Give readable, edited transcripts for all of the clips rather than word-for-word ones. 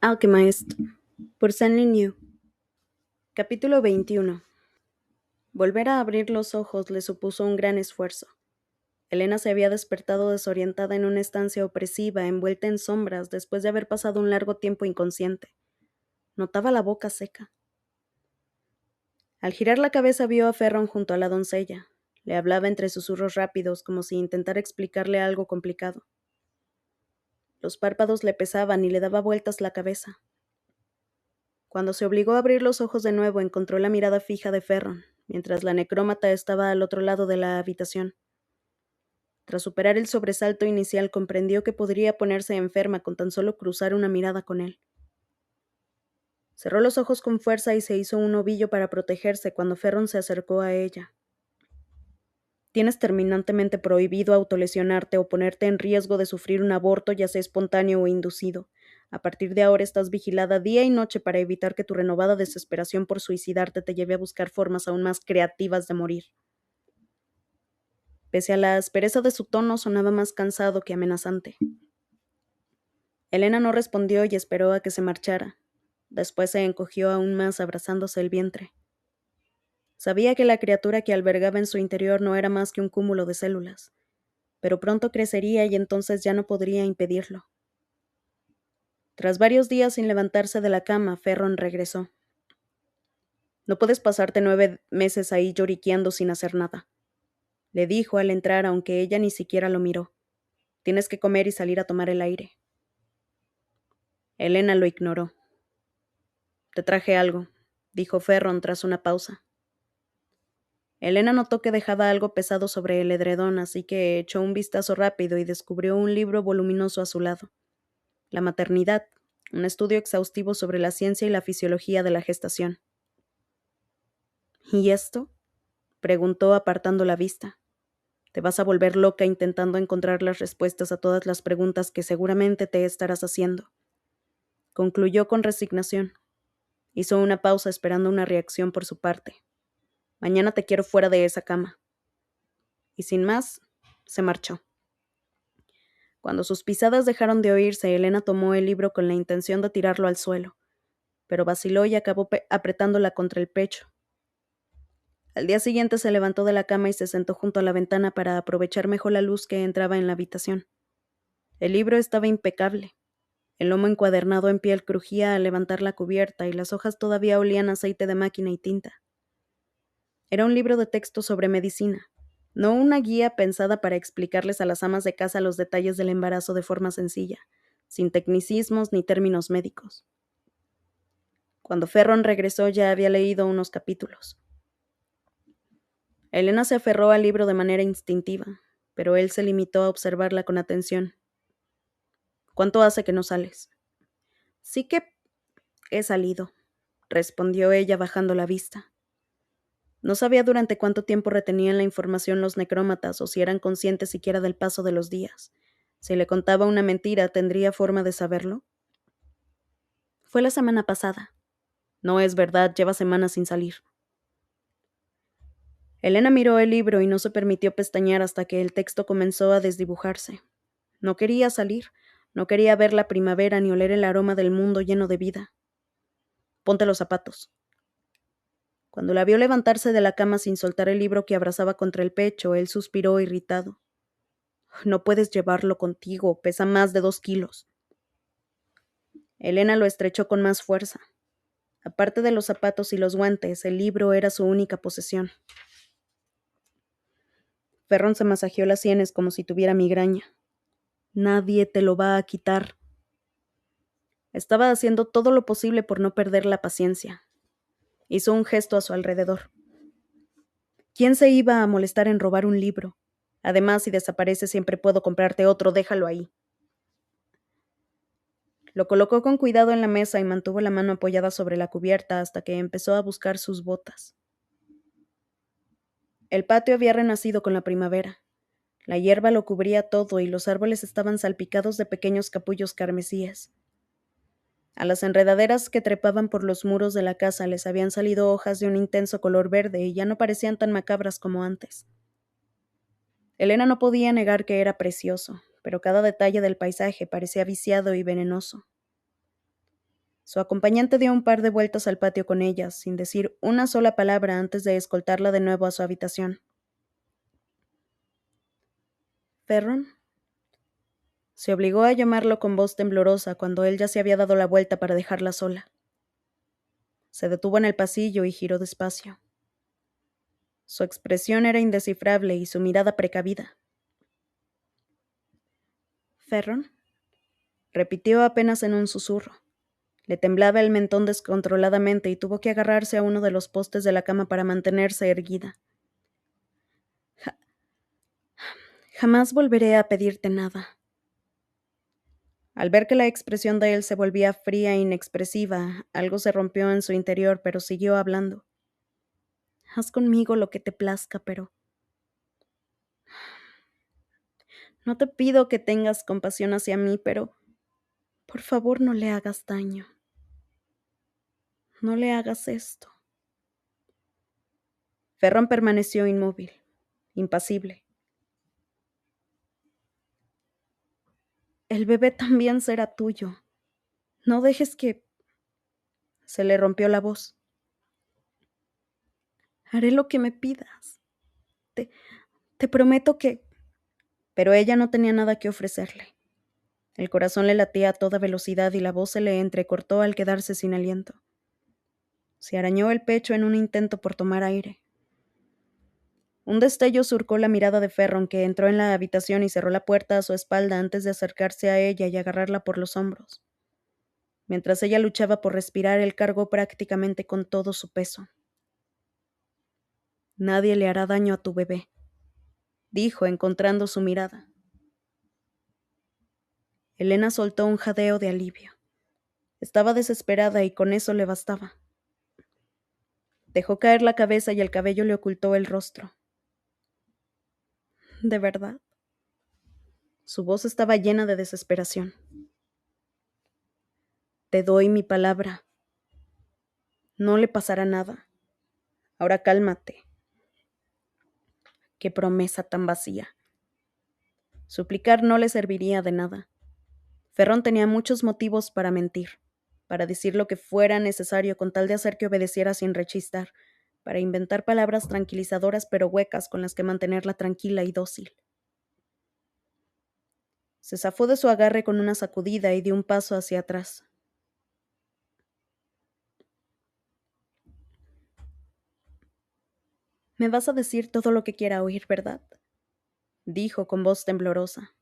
Alchemist, por Stanley New. Capítulo 21. Volver a abrir los ojos le supuso un gran esfuerzo. Elena se había despertado desorientada en una estancia opresiva, envuelta en sombras, después de haber pasado un largo tiempo inconsciente. Notaba la boca seca. Al girar la cabeza vio a Ferron junto a la doncella. Le hablaba entre susurros rápidos, como si intentara explicarle algo complicado. Los párpados le pesaban y le daba vueltas la cabeza. Cuando se obligó a abrir los ojos de nuevo, encontró la mirada fija de Ferron, mientras la necrómata estaba al otro lado de la habitación. Tras superar el sobresalto inicial, comprendió que podría ponerse enferma con tan solo cruzar una mirada con él. Cerró los ojos con fuerza y se hizo un ovillo para protegerse cuando Ferron se acercó a ella. Tienes terminantemente prohibido autolesionarte o ponerte en riesgo de sufrir un aborto, ya sea espontáneo o inducido. A partir de ahora estás vigilada día y noche para evitar que tu renovada desesperación por suicidarte te lleve a buscar formas aún más creativas de morir. Pese a la aspereza de su tono, sonaba más cansado que amenazante. Elena no respondió y esperó a que se marchara. Después se encogió aún más, abrazándose el vientre. Sabía que la criatura que albergaba en su interior no era más que un cúmulo de células, pero pronto crecería y entonces ya no podría impedirlo. Tras varios días sin levantarse de la cama, Ferron regresó. No puedes pasarte 9 meses ahí lloriqueando sin hacer nada, le dijo al entrar, aunque ella ni siquiera lo miró. Tienes que comer y salir a tomar el aire. Elena lo ignoró. Te traje algo, dijo Ferron tras una pausa. Elena notó que dejaba algo pesado sobre el edredón, así que echó un vistazo rápido y descubrió un libro voluminoso a su lado. La maternidad, un estudio exhaustivo sobre la ciencia y la fisiología de la gestación. ¿Y esto?, preguntó apartando la vista. Te vas a volver loca intentando encontrar las respuestas a todas las preguntas que seguramente te estarás haciendo. Concluyó con resignación. Hizo una pausa esperando una reacción por su parte. Mañana te quiero fuera de esa cama. Y sin más, se marchó. Cuando sus pisadas dejaron de oírse, Elena tomó el libro con la intención de tirarlo al suelo, pero vaciló y acabó apretándola contra el pecho. Al día siguiente se levantó de la cama y se sentó junto a la ventana para aprovechar mejor la luz que entraba en la habitación. El libro estaba impecable. El lomo encuadernado en piel crujía al levantar la cubierta y las hojas todavía olían a aceite de máquina y tinta. Era un libro de texto sobre medicina, no una guía pensada para explicarles a las amas de casa los detalles del embarazo de forma sencilla, sin tecnicismos ni términos médicos. Cuando Ferron regresó ya había leído unos capítulos. Elena se aferró al libro de manera instintiva, pero él se limitó a observarla con atención. ¿Cuánto hace que no sales? Sí que he salido, respondió ella bajando la vista. No sabía durante cuánto tiempo retenían la información los necrómatas o si eran conscientes siquiera del paso de los días. Si le contaba una mentira, ¿tendría forma de saberlo? Fue la semana pasada. No es verdad, lleva semanas sin salir. Elena miró el libro y no se permitió pestañear hasta que el texto comenzó a desdibujarse. No quería salir, no quería ver la primavera ni oler el aroma del mundo lleno de vida. Ponte los zapatos. Cuando la vio levantarse de la cama sin soltar el libro que abrazaba contra el pecho, él suspiró irritado. No puedes llevarlo contigo, pesa más de 2 kilos. Elena lo estrechó con más fuerza. Aparte de los zapatos y los guantes, el libro era su única posesión. Ferron se masajeó las sienes como si tuviera migraña. Nadie te lo va a quitar. Estaba haciendo todo lo posible por no perder la paciencia. Hizo un gesto a su alrededor. ¿Quién se iba a molestar en robar un libro? Además, si desaparece siempre puedo comprarte otro, déjalo ahí. Lo colocó con cuidado en la mesa y mantuvo la mano apoyada sobre la cubierta hasta que empezó a buscar sus botas. El patio había renacido con la primavera. La hierba lo cubría todo y los árboles estaban salpicados de pequeños capullos carmesíes. A las enredaderas que trepaban por los muros de la casa les habían salido hojas de un intenso color verde y ya no parecían tan macabras como antes. Elena no podía negar que era precioso, pero cada detalle del paisaje parecía viciado y venenoso. Su acompañante dio un par de vueltas al patio con ella, sin decir una sola palabra antes de escoltarla de nuevo a su habitación. ¿Ferron? Se obligó a llamarlo con voz temblorosa cuando él ya se había dado la vuelta para dejarla sola. Se detuvo en el pasillo y giró despacio. Su expresión era indescifrable y su mirada precavida. ¿Ferron? Repitió apenas en un susurro. Le temblaba el mentón descontroladamente y tuvo que agarrarse a uno de los postes de la cama para mantenerse erguida. Jamás volveré a pedirte nada. Al ver que la expresión de él se volvía fría e inexpresiva, algo se rompió en su interior, pero siguió hablando. Haz conmigo lo que te plazca, pero no te pido que tengas compasión hacia mí, pero por favor no le hagas daño. No le hagas esto. Ferron permaneció inmóvil, impasible. El bebé también será tuyo. No dejes que... Se le rompió la voz. Haré lo que me pidas. Te prometo que... Pero ella no tenía nada que ofrecerle. El corazón le latía a toda velocidad y la voz se le entrecortó al quedarse sin aliento. Se arañó el pecho en un intento por tomar aire. Un destello surcó la mirada de Ferron, que entró en la habitación y cerró la puerta a su espalda antes de acercarse a ella y agarrarla por los hombros. Mientras ella luchaba por respirar, él cargó prácticamente con todo su peso. Nadie le hará daño a tu bebé, dijo, encontrando su mirada. Elena soltó un jadeo de alivio. Estaba desesperada y con eso le bastaba. Dejó caer la cabeza y el cabello le ocultó el rostro. ¿De verdad? Su voz estaba llena de desesperación. Te doy mi palabra. No le pasará nada. Ahora cálmate. Qué promesa tan vacía. Suplicar no le serviría de nada. Ferron tenía muchos motivos para mentir, para decir lo que fuera necesario con tal de hacer que obedeciera sin rechistar, para inventar palabras tranquilizadoras pero huecas con las que mantenerla tranquila y dócil. Se zafó de su agarre con una sacudida y dio un paso hacia atrás. Me vas a decir todo lo que quiera oír, ¿verdad? Dijo con voz temblorosa.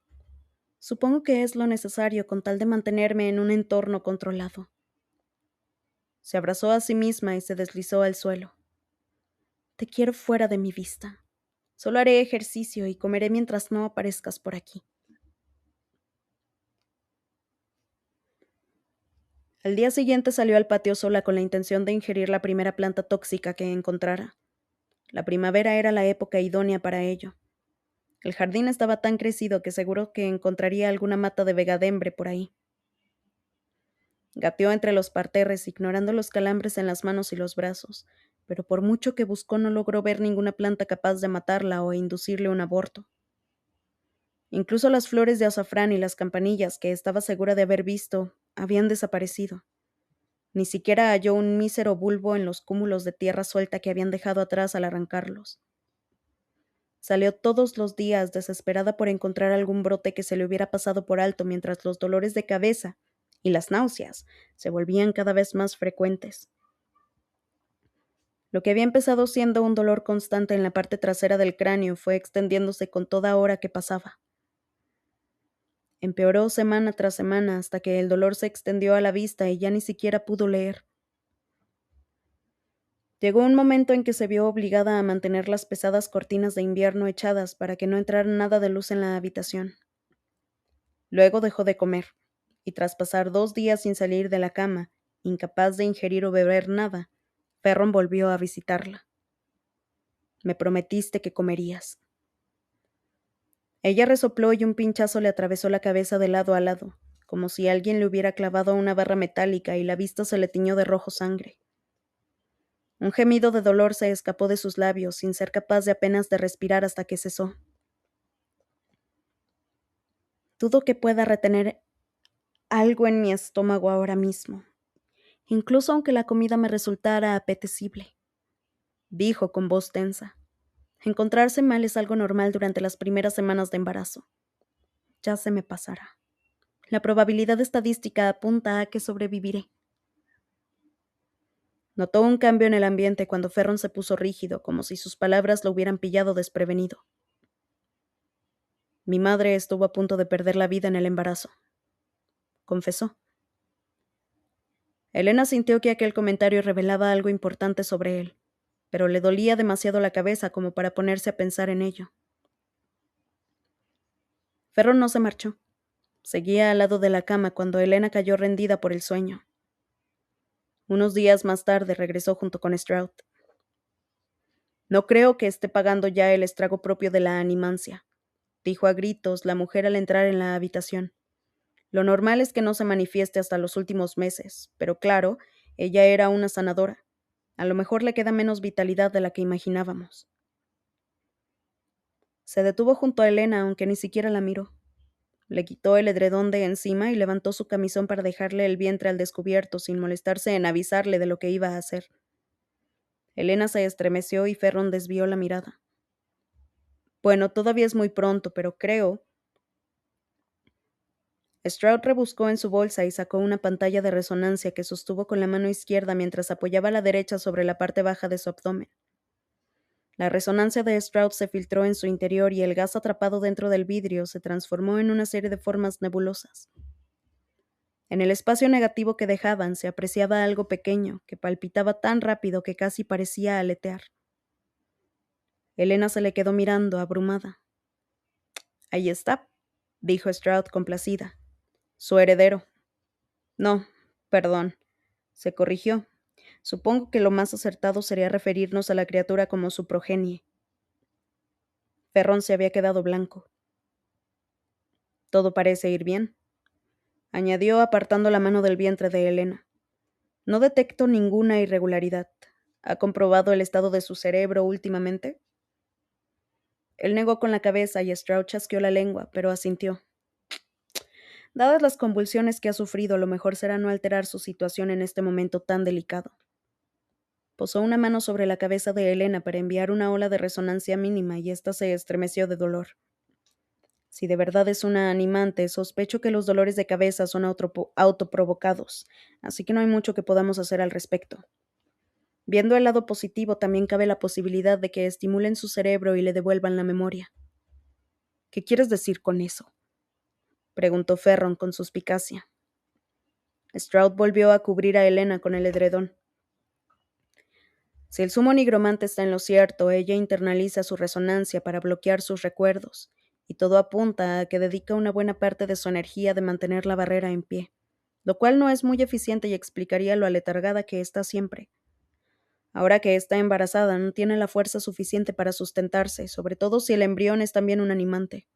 Supongo que es lo necesario con tal de mantenerme en un entorno controlado. Se abrazó a sí misma y se deslizó al suelo. Te quiero fuera de mi vista. Solo haré ejercicio y comeré mientras no aparezcas por aquí. Al día siguiente salió al patio sola con la intención de ingerir la primera planta tóxica que encontrara. La primavera era la época idónea para ello. El jardín estaba tan crecido que seguro que encontraría alguna mata de vegadembre por ahí. Gateó entre los parterres, ignorando los calambres en las manos y los brazos, pero por mucho que buscó no logró ver ninguna planta capaz de matarla o inducirle un aborto. Incluso las flores de azafrán y las campanillas que estaba segura de haber visto habían desaparecido. Ni siquiera halló un mísero bulbo en los cúmulos de tierra suelta que habían dejado atrás al arrancarlos. Salió todos los días desesperada por encontrar algún brote que se le hubiera pasado por alto mientras los dolores de cabeza y las náuseas se volvían cada vez más frecuentes. Lo que había empezado siendo un dolor constante en la parte trasera del cráneo fue extendiéndose con toda hora que pasaba. Empeoró semana tras semana hasta que el dolor se extendió a la vista y ya ni siquiera pudo leer. Llegó un momento en que se vio obligada a mantener las pesadas cortinas de invierno echadas para que no entrara nada de luz en la habitación. Luego dejó de comer, y tras pasar 2 días sin salir de la cama, incapaz de ingerir o beber nada, Ferron volvió a visitarla. Me prometiste que comerías. Ella resopló y un pinchazo le atravesó la cabeza de lado a lado, como si alguien le hubiera clavado una barra metálica y la vista se le tiñó de rojo sangre. Un gemido de dolor se escapó de sus labios, sin ser capaz de apenas de respirar hasta que cesó. Dudo que pueda retener algo en mi estómago ahora mismo. incluso aunque la comida me resultara apetecible, dijo con voz tensa. Encontrarse mal es algo normal durante las primeras semanas de embarazo. Ya se me pasará. La probabilidad estadística apunta a que sobreviviré. Notó un cambio en el ambiente cuando Ferron se puso rígido, como si sus palabras lo hubieran pillado desprevenido. Mi madre estuvo a punto de perder la vida en el embarazo, confesó. Elena sintió que aquel comentario revelaba algo importante sobre él, pero le dolía demasiado la cabeza como para ponerse a pensar en ello. Ferron no se marchó. Seguía al lado de la cama cuando Elena cayó rendida por el sueño. Unos días más tarde regresó junto con Stroud. No creo que esté pagando ya el estrago propio de la animancia, dijo a gritos la mujer al entrar en la habitación. Lo normal es que no se manifieste hasta los últimos meses, pero claro, ella era una sanadora. A lo mejor le queda menos vitalidad de la que imaginábamos. Se detuvo junto a Elena, aunque ni siquiera la miró. Le quitó el edredón de encima y levantó su camisón para dejarle el vientre al descubierto sin molestarse en avisarle de lo que iba a hacer. Elena se estremeció y Ferron desvió la mirada. Bueno, todavía es muy pronto, pero creo. Stroud rebuscó en su bolsa y sacó una pantalla de resonancia que sostuvo con la mano izquierda mientras apoyaba la derecha sobre la parte baja de su abdomen. La resonancia de Stroud se filtró en su interior y el gas atrapado dentro del vidrio se transformó en una serie de formas nebulosas. En el espacio negativo que dejaban se apreciaba algo pequeño que palpitaba tan rápido que casi parecía aletear. Elena se le quedó mirando, abrumada. Ahí está, dijo Stroud complacida. Su heredero. No, perdón. Se corrigió. Supongo que lo más acertado sería referirnos a la criatura como su progenie. Ferron se había quedado blanco. Todo parece ir bien, añadió apartando la mano del vientre de Elena. No detecto ninguna irregularidad. ¿Ha comprobado el estado de su cerebro últimamente? Él negó con la cabeza y Stroud chasqueó la lengua, pero asintió. Dadas las convulsiones que ha sufrido, lo mejor será no alterar su situación en este momento tan delicado. Posó una mano sobre la cabeza de Elena para enviar una ola de resonancia mínima y ésta se estremeció de dolor. Si de verdad es una animante, sospecho que los dolores de cabeza son autoprovocados, así que no hay mucho que podamos hacer al respecto. Viendo el lado positivo, también cabe la posibilidad de que estimulen su cerebro y le devuelvan la memoria. ¿Qué quieres decir con eso?, preguntó Ferron con suspicacia. Stroud volvió a cubrir a Elena con el edredón. Si el sumo nigromante está en lo cierto, ella internaliza su resonancia para bloquear sus recuerdos, y todo apunta a que dedica una buena parte de su energía de mantener la barrera en pie, lo cual no es muy eficiente y explicaría lo aletargada que está siempre. Ahora que está embarazada, no tiene la fuerza suficiente para sustentarse, sobre todo si el embrión es también un animante.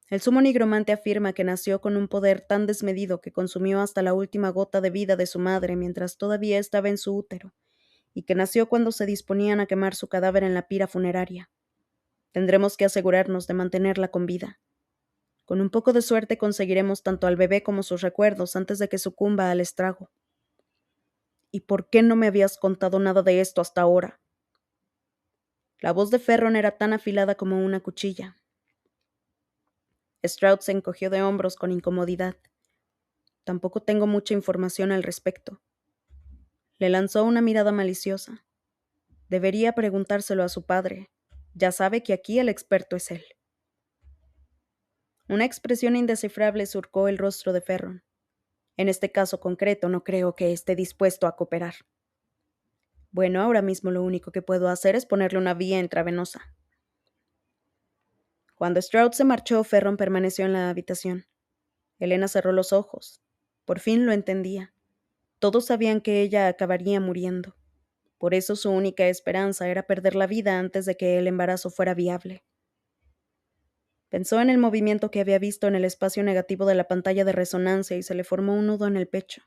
El sumo nigromante afirma que nació con un poder tan desmedido que consumió hasta la última gota de vida de su madre mientras todavía estaba en su útero, y que nació cuando se disponían a quemar su cadáver en la pira funeraria. Tendremos que asegurarnos de mantenerla con vida. Con un poco de suerte conseguiremos tanto al bebé como sus recuerdos antes de que sucumba al estrago. ¿Y por qué no me habías contado nada de esto hasta ahora? La voz de Ferron era tan afilada como una cuchilla. Stroud se encogió de hombros con incomodidad. Tampoco tengo mucha información al respecto. Le lanzó una mirada maliciosa. Debería preguntárselo a su padre. Ya sabe que aquí el experto es él. Una expresión indescifrable surcó el rostro de Ferron. En este caso concreto no creo que esté dispuesto a cooperar. Bueno, ahora mismo lo único que puedo hacer es ponerle una vía intravenosa. Cuando Stroud se marchó, Ferron permaneció en la habitación. Elena cerró los ojos. Por fin lo entendía. Todos sabían que ella acabaría muriendo. Por eso su única esperanza era perder la vida antes de que el embarazo fuera viable. Pensó en el movimiento que había visto en el espacio negativo de la pantalla de resonancia y se le formó un nudo en el pecho.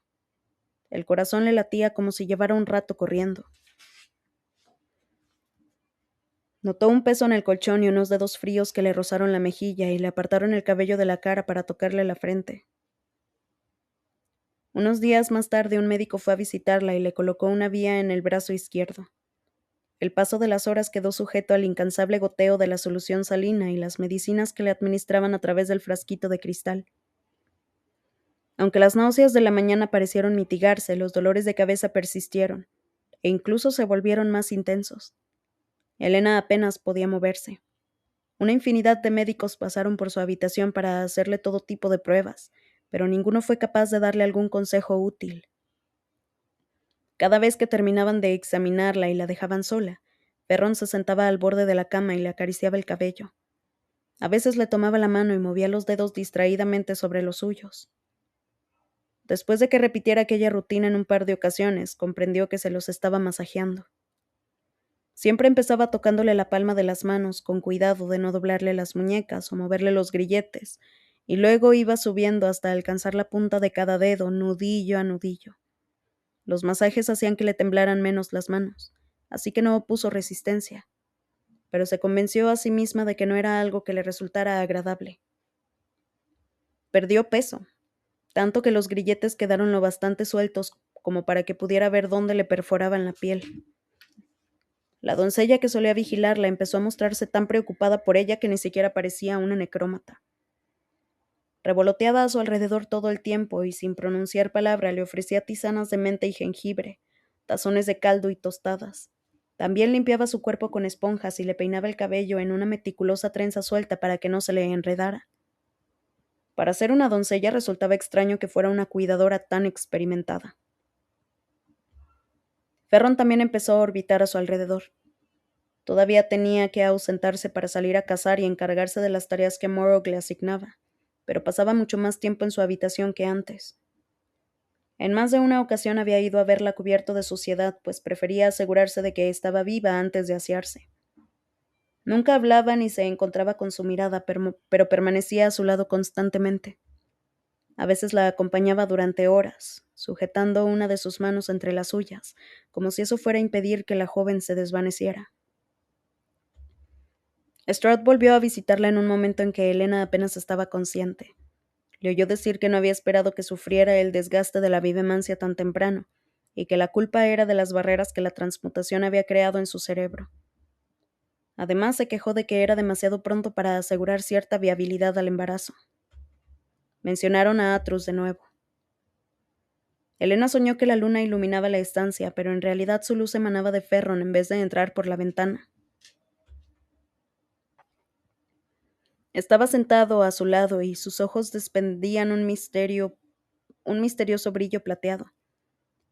El corazón le latía como si llevara un rato corriendo. Notó un peso en el colchón y unos dedos fríos que le rozaron la mejilla y le apartaron el cabello de la cara para tocarle la frente. Unos días más tarde un médico fue a visitarla y le colocó una vía en el brazo izquierdo. El paso de las horas quedó sujeto al incansable goteo de la solución salina y las medicinas que le administraban a través del frasquito de cristal. Aunque las náuseas de la mañana parecieron mitigarse, los dolores de cabeza persistieron, e incluso se volvieron más intensos. Elena apenas podía moverse. Una infinidad de médicos pasaron por su habitación para hacerle todo tipo de pruebas, pero ninguno fue capaz de darle algún consejo útil. Cada vez que terminaban de examinarla y la dejaban sola, Perron se sentaba al borde de la cama y le acariciaba el cabello. A veces le tomaba la mano y movía los dedos distraídamente sobre los suyos. Después de que repitiera aquella rutina en un par de ocasiones, comprendió que se los estaba masajeando. Siempre empezaba tocándole la palma de las manos, con cuidado de no doblarle las muñecas o moverle los grilletes, y luego iba subiendo hasta alcanzar la punta de cada dedo, nudillo a nudillo. Los masajes hacían que le temblaran menos las manos, así que no opuso resistencia, pero se convenció a sí misma de que no era algo que le resultara agradable. Perdió peso, tanto que los grilletes quedaron lo bastante sueltos como para que pudiera ver dónde le perforaban la piel. La doncella que solía vigilarla empezó a mostrarse tan preocupada por ella que ni siquiera parecía una necrómata. Revoloteaba a su alrededor todo el tiempo y sin pronunciar palabra le ofrecía tisanas de menta y jengibre, tazones de caldo y tostadas. También limpiaba su cuerpo con esponjas y le peinaba el cabello en una meticulosa trenza suelta para que no se le enredara. Para ser una doncella resultaba extraño que fuera una cuidadora tan experimentada. Ferron también empezó a orbitar a su alrededor. Todavía tenía que ausentarse para salir a cazar y encargarse de las tareas que Morrow le asignaba, pero pasaba mucho más tiempo en su habitación que antes. En más de una ocasión había ido a verla cubierto de suciedad, pues prefería asegurarse de que estaba viva antes de asearse. Nunca hablaba ni se encontraba con su mirada, pero permanecía a su lado constantemente. A veces la acompañaba durante horas, sujetando una de sus manos entre las suyas, como si eso fuera a impedir que la joven se desvaneciera. Stroud volvió a visitarla en un momento en que Elena apenas estaba consciente. Le oyó decir que no había esperado que sufriera el desgaste de la vivemancia tan temprano, y que la culpa era de las barreras que la transmutación había creado en su cerebro. Además, se quejó de que era demasiado pronto para asegurar cierta viabilidad al embarazo. Mencionaron a Atrus de nuevo. Elena soñó que la luna iluminaba la estancia, pero en realidad su luz emanaba de Ferron en vez de entrar por la ventana. Estaba sentado a su lado y sus ojos desprendían un misterioso brillo plateado.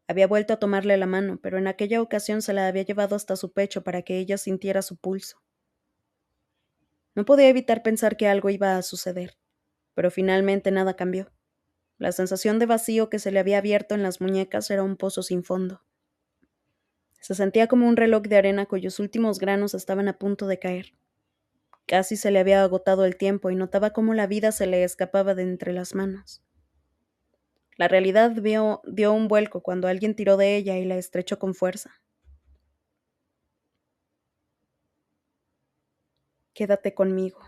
Había vuelto a tomarle la mano, pero en aquella ocasión se la había llevado hasta su pecho para que ella sintiera su pulso. No podía evitar pensar que algo iba a suceder, pero finalmente nada cambió. La sensación de vacío que se le había abierto en las muñecas era un pozo sin fondo. Se sentía como un reloj de arena cuyos últimos granos estaban a punto de caer. Casi se le había agotado el tiempo y notaba cómo la vida se le escapaba de entre las manos. La realidad dio un vuelco cuando alguien tiró de ella y la estrechó con fuerza. Quédate conmigo.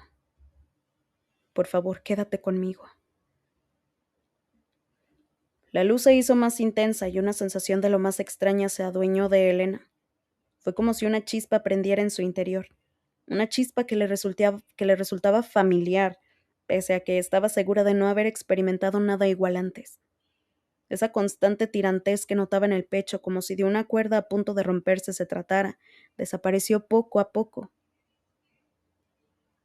Por favor, quédate conmigo. La luz se hizo más intensa y una sensación de lo más extraña se adueñó de Elena. Fue como si una chispa prendiera en su interior. Una chispa que le resultaba familiar, pese a que estaba segura de no haber experimentado nada igual antes. Esa constante tirantez que notaba en el pecho, como si de una cuerda a punto de romperse se tratara, desapareció poco a poco.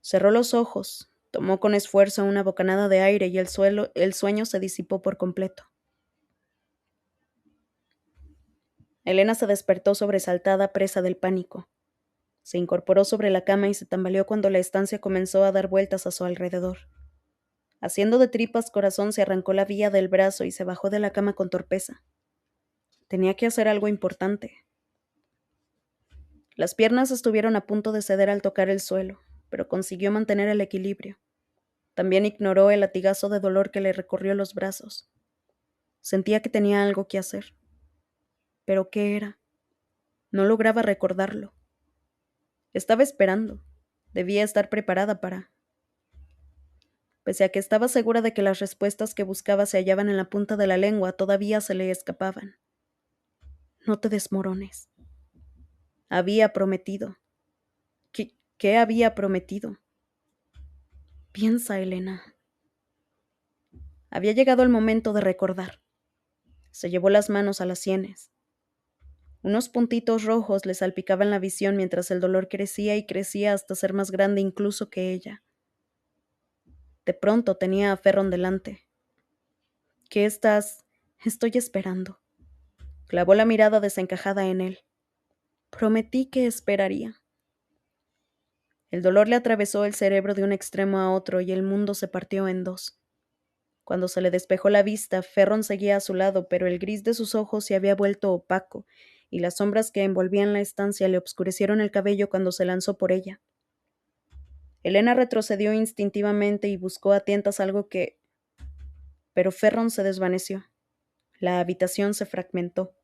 Cerró los ojos, tomó con esfuerzo una bocanada de aire y el sueño se disipó por completo. Elena se despertó sobresaltada, presa del pánico. Se incorporó sobre la cama y se tambaleó cuando la estancia comenzó a dar vueltas a su alrededor. Haciendo de tripas corazón, se arrancó la vía del brazo y se bajó de la cama con torpeza. Tenía que hacer algo importante. Las piernas estuvieron a punto de ceder al tocar el suelo, pero consiguió mantener el equilibrio. También ignoró el latigazo de dolor que le recorrió los brazos. Sentía que tenía algo que hacer. ¿Pero qué era? No lograba recordarlo. Estaba esperando. Debía estar preparada para... Pese a que estaba segura de que las respuestas que buscaba se hallaban en la punta de la lengua, todavía se le escapaban. No te desmorones. Había prometido. ¿Qué había prometido? Piensa, Elena. Había llegado el momento de recordar. Se llevó las manos a las sienes. Unos puntitos rojos le salpicaban la visión mientras el dolor crecía y crecía hasta ser más grande incluso que ella. De pronto tenía a Ferron delante. ¿Qué estás? Estoy esperando. Clavó la mirada desencajada en él. Prometí que esperaría. El dolor le atravesó el cerebro de un extremo a otro y el mundo se partió en dos. Cuando se le despejó la vista, Ferron seguía a su lado, pero el gris de sus ojos se había vuelto opaco, y las sombras que envolvían la estancia le obscurecieron el cabello cuando se lanzó por ella. Elena retrocedió instintivamente y buscó a tientas algo que... Pero Ferron se desvaneció. La habitación se fragmentó.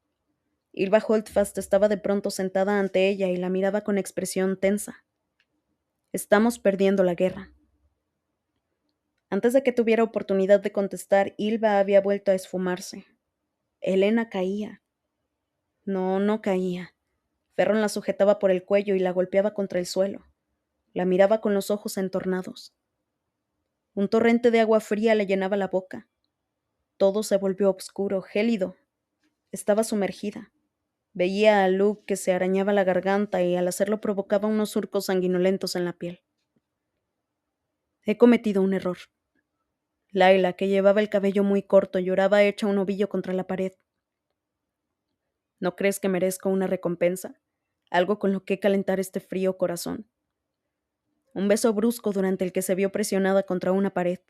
Ylva Holdfast estaba de pronto sentada ante ella y la miraba con expresión tensa. Estamos perdiendo la guerra. Antes de que tuviera oportunidad de contestar, Ylva había vuelto a esfumarse. Elena caía. No, no caía. Ferron la sujetaba por el cuello y la golpeaba contra el suelo. La miraba con los ojos entornados. Un torrente de agua fría le llenaba la boca. Todo se volvió oscuro, gélido. Estaba sumergida. Veía a Luke que se arañaba la garganta y al hacerlo provocaba unos surcos sanguinolentos en la piel. He cometido un error. Laila, que llevaba el cabello muy corto, lloraba hecha un ovillo contra la pared. ¿No crees que merezco una recompensa? Algo con lo que calentar este frío corazón. Un beso brusco durante el que se vio presionada contra una pared.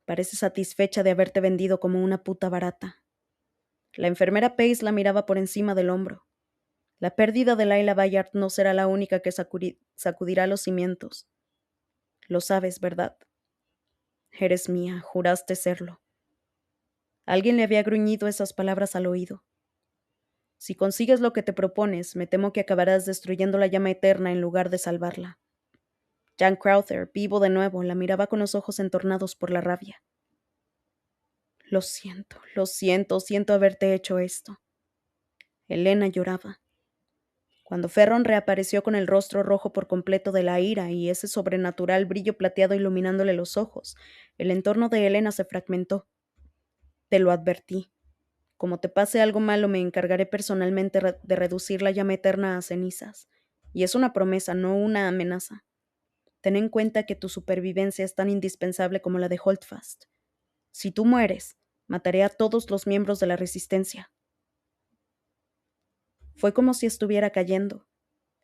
Parece satisfecha de haberte vendido como una puta barata. La enfermera Pace la miraba por encima del hombro. La pérdida de Laila Bayard no será la única que sacudirá los cimientos. Lo sabes, ¿verdad? Eres mía, juraste serlo. Alguien le había gruñido esas palabras al oído. Si consigues lo que te propones, me temo que acabarás destruyendo la llama eterna en lugar de salvarla. Jan Crowther, vivo de nuevo, la miraba con los ojos entornados por la rabia. Lo siento haberte hecho esto. Elena lloraba. Cuando Ferron reapareció con el rostro rojo por completo de la ira y ese sobrenatural brillo plateado iluminándole los ojos, el entorno de Elena se fragmentó. Te lo advertí. Como te pase algo malo, me encargaré personalmente de reducir la llama eterna a cenizas. Y es una promesa, no una amenaza. Ten en cuenta que tu supervivencia es tan indispensable como la de Holdfast. Si tú mueres, mataré a todos los miembros de la Resistencia. Fue como si estuviera cayendo.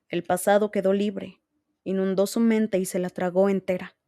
El pasado quedó libre, inundó su mente y se la tragó entera.